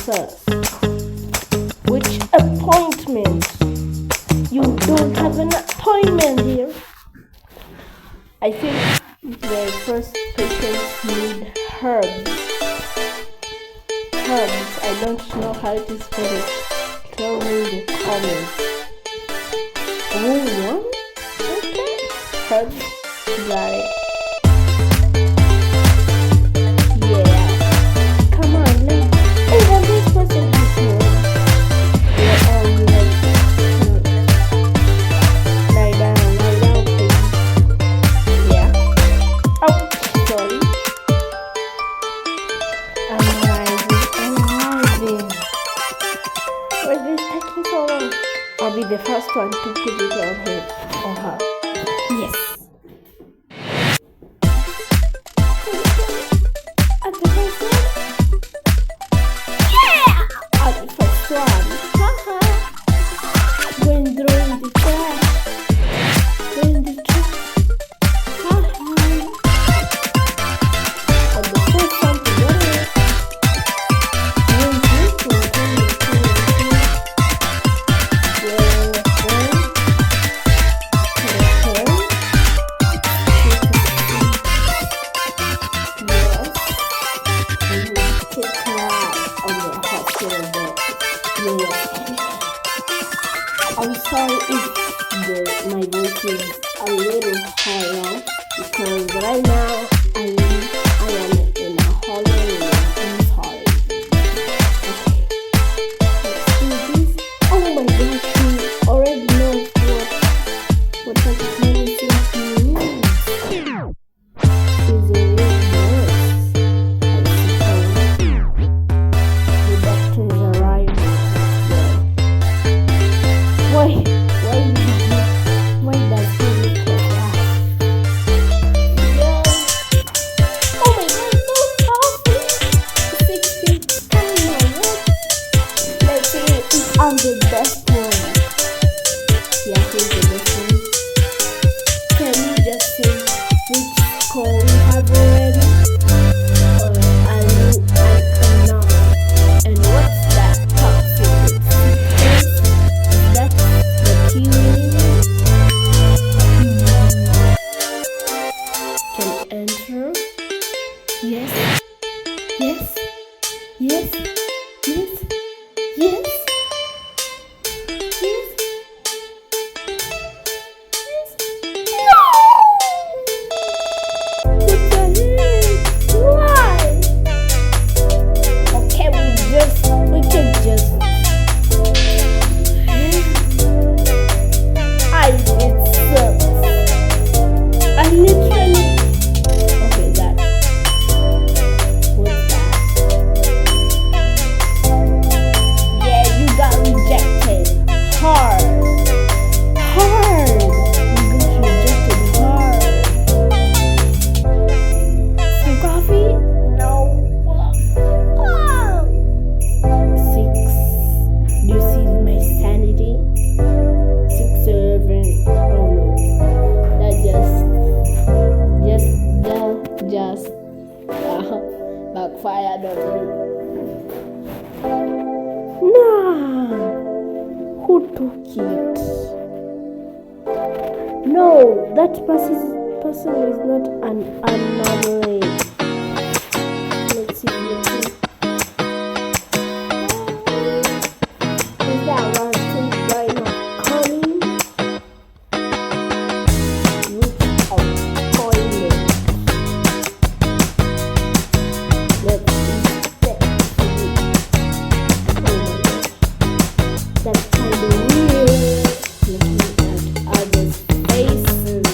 first. Which appointment? You don't have an appointment here. I think the first patient need herbs. Herbs. I don't know how to spell it. Tell me in the comments. Oh, one? Okay. Herbs. Got it. Yeah. Come on, let's. Hey, and this person has herbs. They're all like lie down, please. Yeah. Oh, sorry. I'm rising. Why is this taking so long? I'll be the first one to put it on him or her. Yes. At the first one? Yeah! At the first one. Haha. When throwing the trash. Throwing the trash. Haha. At the first one to get it. When drinking, I'm sorry if my voice is a little higher because right now I am in a hallway room. I'm sorry. Okay, let's do this. Oh my gosh, you already know what type of medicine he needs. She's a real nurse, I suppose. The doctors arrived as well. Why does he look like that? Yeah. Oh my god, no coffee! 6 feet. Let's see if I'm the best one. Yeah, he's the best one. Can you just say which score we have already? Or I cannot. And what's that toxic? That's the TV. Can enter. Yes. Yes. Yes. Yes. Yes. Yes. No! What the heck? Why? Okay, we can just. It sucks. I literally. Okay, that. What's that? Yeah, you got rejected. Hard. You got rejected hard. Some coffee? No. 6. Do you see my sanity? 6, 7. Oh no. That just backfired on me. Nah. Who took it? No, that person is not an anomaly. Let's see. Is that one thing right now coming? Which appointment? Let's inspect it. Oh my gosh. That's kind of weird. Looking at others' faces.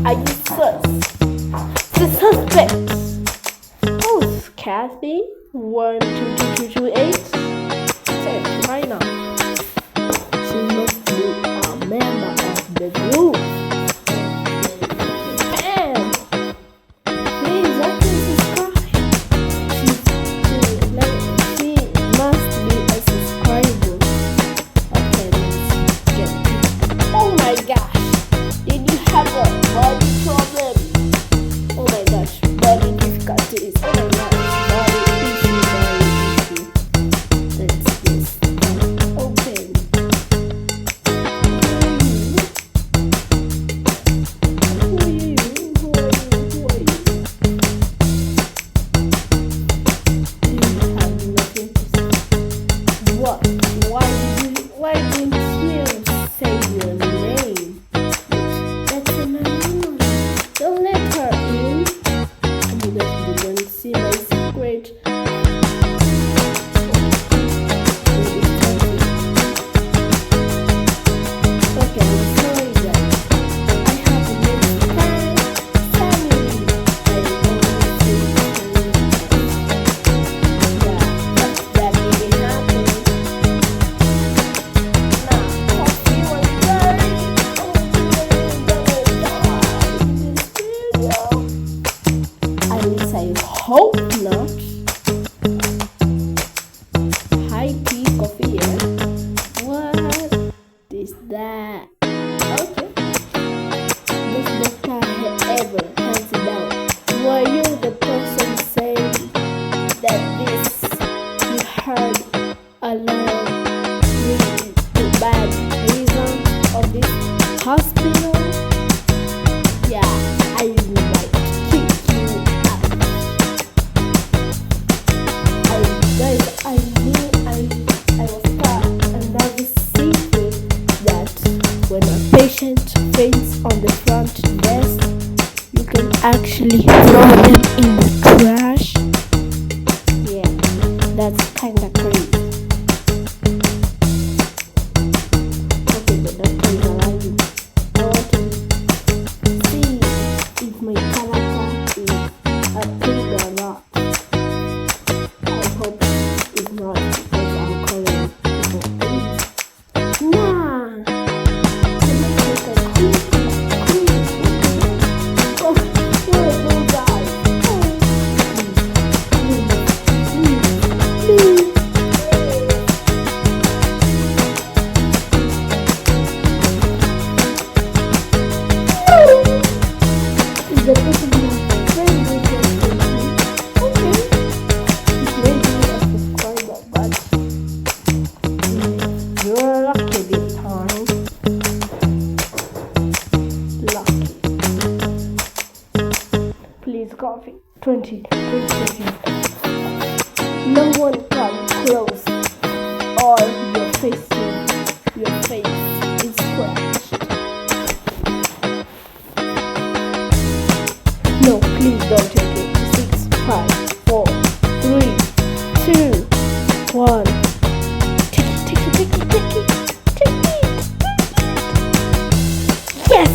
Are you sus? The suspect. Oh, Kathy. 122228. Check right now. She must be a member of the group. And please, I can subscribe. She must be a subscriber. Okay, let's get it. Oh my gosh. Did you have a body problem? Oh my gosh, body difficulties. Oh my gosh, body issue. Let's this open. Who are you? Who are you? Who are you? You have nothing to say. What? Why didn't you say your name? That's anonymous. Don't let her in. You guys didn't see my secret. Okay, I'm sorry guys. I have a new family. I don't see that didn't happen. Now, coffee was very at least I hope not. High tea coffee here. What is that? Okay. This doctor ever hands it down. Were you the person saying that this you heard a lot really bad reason of this hospital? Yeah, I might kick you out. I knew I was taught another secret that when a patient faints on the front desk, you can actually throw them in the trash. Yeah, that's kinda crazy. Okay, the doctor is arriving. I want to see if my character is a pig or not. I hope it's not because I'm calling people pigs. Nah, I look like a queen. Oh, you're a good guy. Please. Is the person my friend with your okay. Maybe a subscriber, but you're lucky this time. Lucky. Please, coffee. 20. No one come close, or your face is scratched. No, please don't take it. 6, 5, 4, 3, 2, 1. Take it. Yes!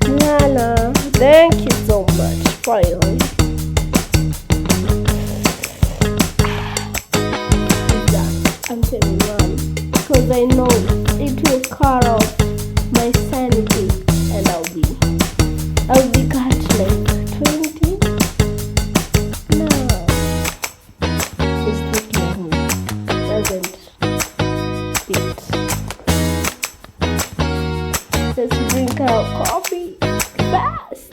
Nana, thank you so much. Finally. I'm telling you, because I know it will cut off my sanity, and I'll be cut like 20. No, it's looking at me. Doesn't fit. Let's drink our coffee fast.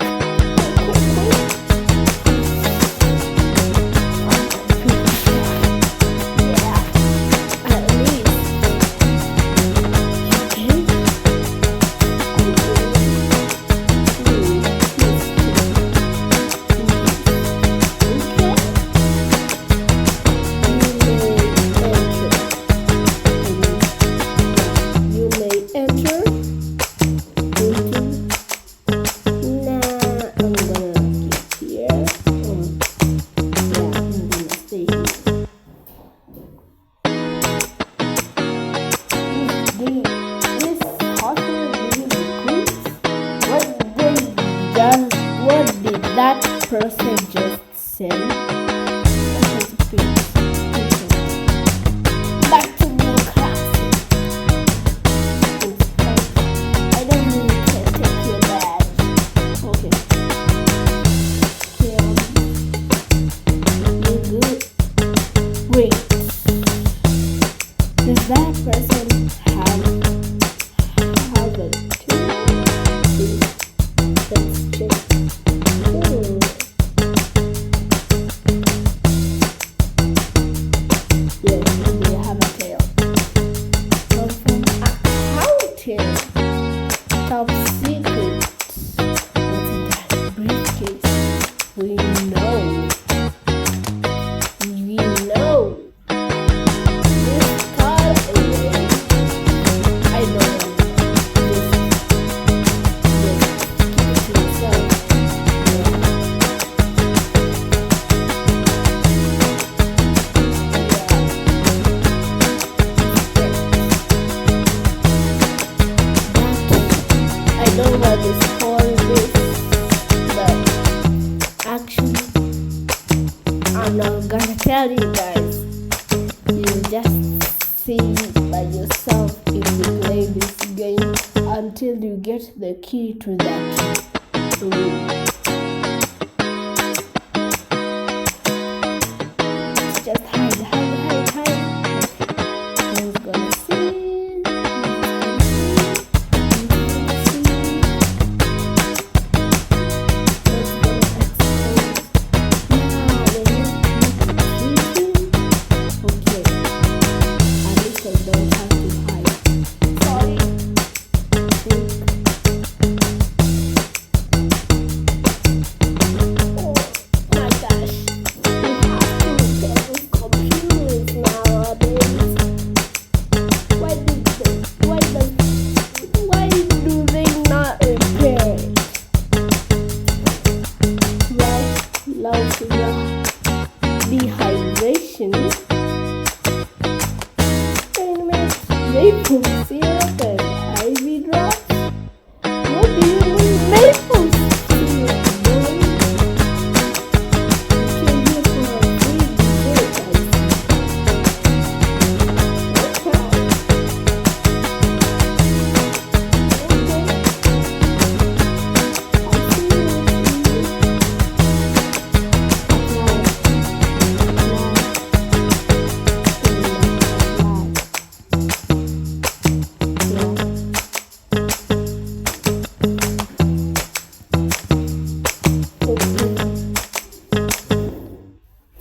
person just said. That was a patient. Back to new class. I don't really care. Take your badge. Okay. You good? Wait. Does that person have a tune? Let's check. Yes, they have a tail. But from accounting, top secret. What's in that briefcase? We know. This car away. I know. Just keep it to yourself. I don't know what this call is, but actually, I'm not gonna tell you guys. You just see by yourself if you play this game until you get the key to that room. Just hide. Who's gonna see? Dehydration. Maple syrup and IV drops. What do you mean maple syrup? You came here for a free dessert, I see. Okay.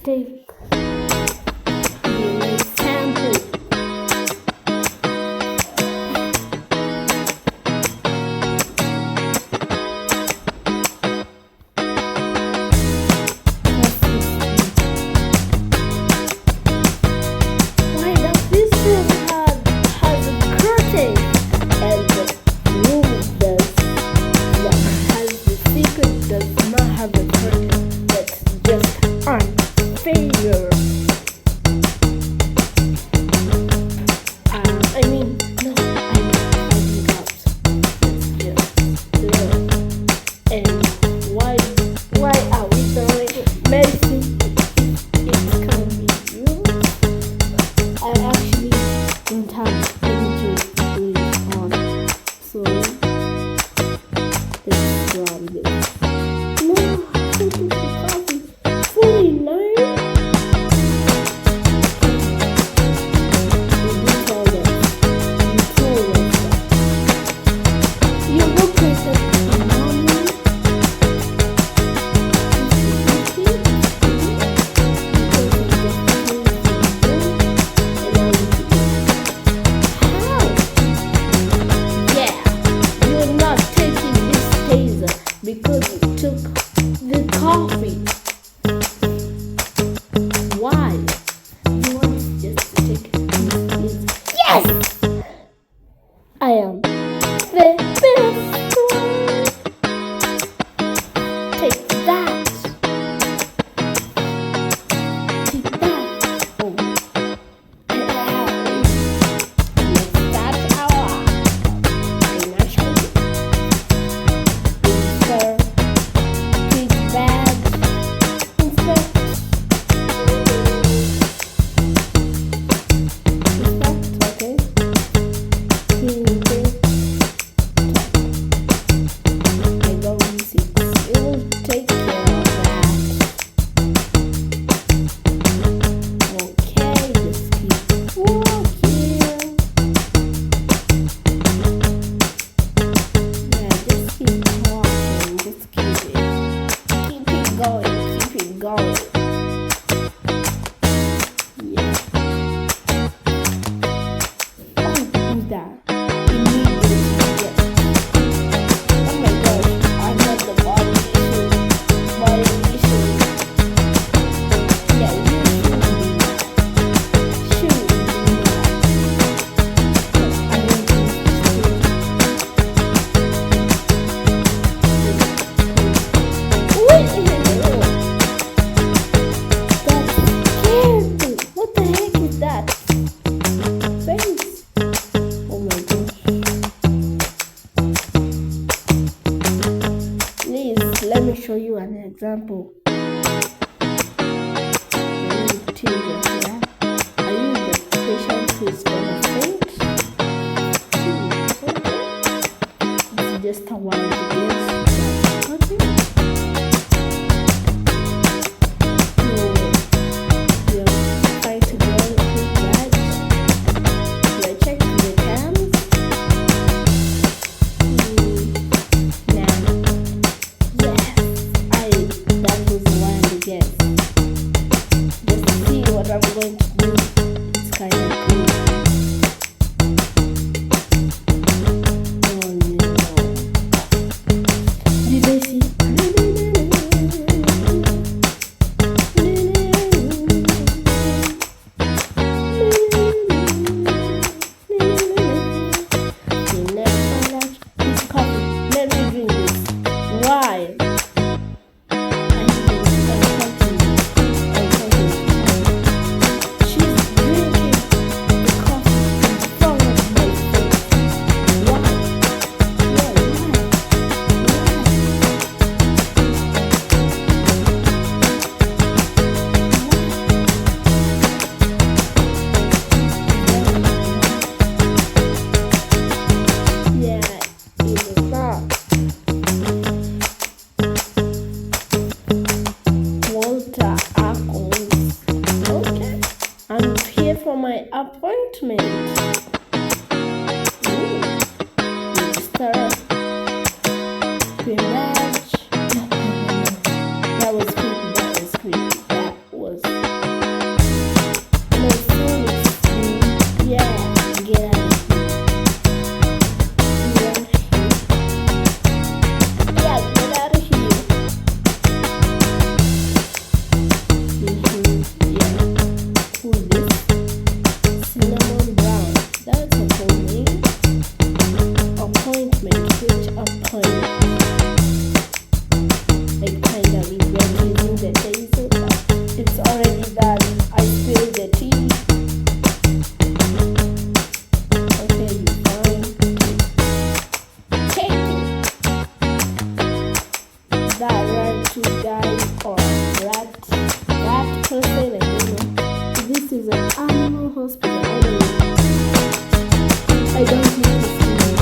Take the sample. Why does this room has a curtain and the room that has the secret does not have a curtain? That's just unfair. I mean, no, I think out. It's just and why are we throwing medicine? It can be used. I actually don't have any choice to put it on, so let's grab this. No, I think it's coffee. 49? You look like a mommy. How? Yeah, you're not taking this taser because show you an example. Yeah. Are you the patient who is gonna faint? Okay. It's just a wild guess. Okay. You're trying to go with that. Do I check the cams? Nah. Yes. That was a wild guess. Just to see what I'm going to do. It's kind of cool. Oh no. Did they see? You never find out. It's coffee. Let me drink this. Why? I'm here for my appointment. Mr. Piraj. That was creepy. That was no seriously. Yeah, get out of here. Yeah, get out of here. Yeah. Who is this? Cinnamon Brown. That's a cool name. Appointment. Which appointment? I kind of regret using the taser, but it's already done. I spilled the tea. Okay, you fine. Take it. That rat guy or rat person, I don't know. This is an animal hospital. I don't need to see it.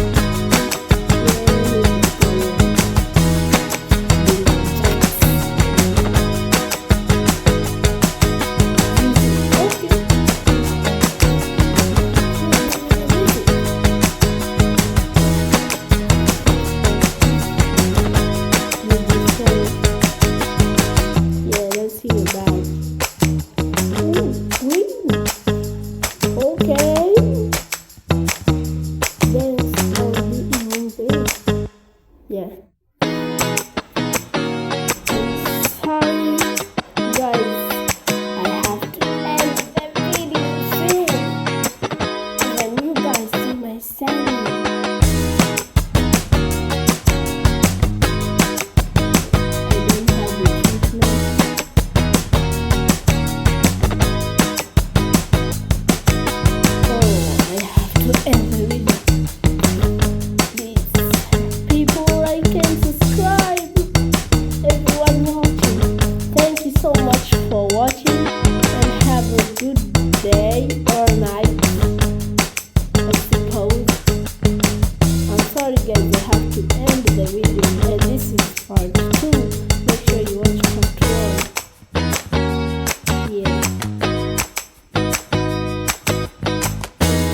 Yeah, let's see your bag. Ooh, green. Okay. There's only even this. Yeah. Sorry, guys. I have to end the video soon. When you guys see my salary. I don't have the treatment. I have to end the video. Please, people, like and subscribe. Everyone watching, thank you so much for watching, and have a good day or night, I suppose. I'm sorry guys, I have to end the video, and this is part 2. Make sure you watch part 1. Yeah.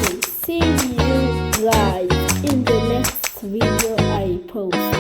Okay, see you guys in the next video I post.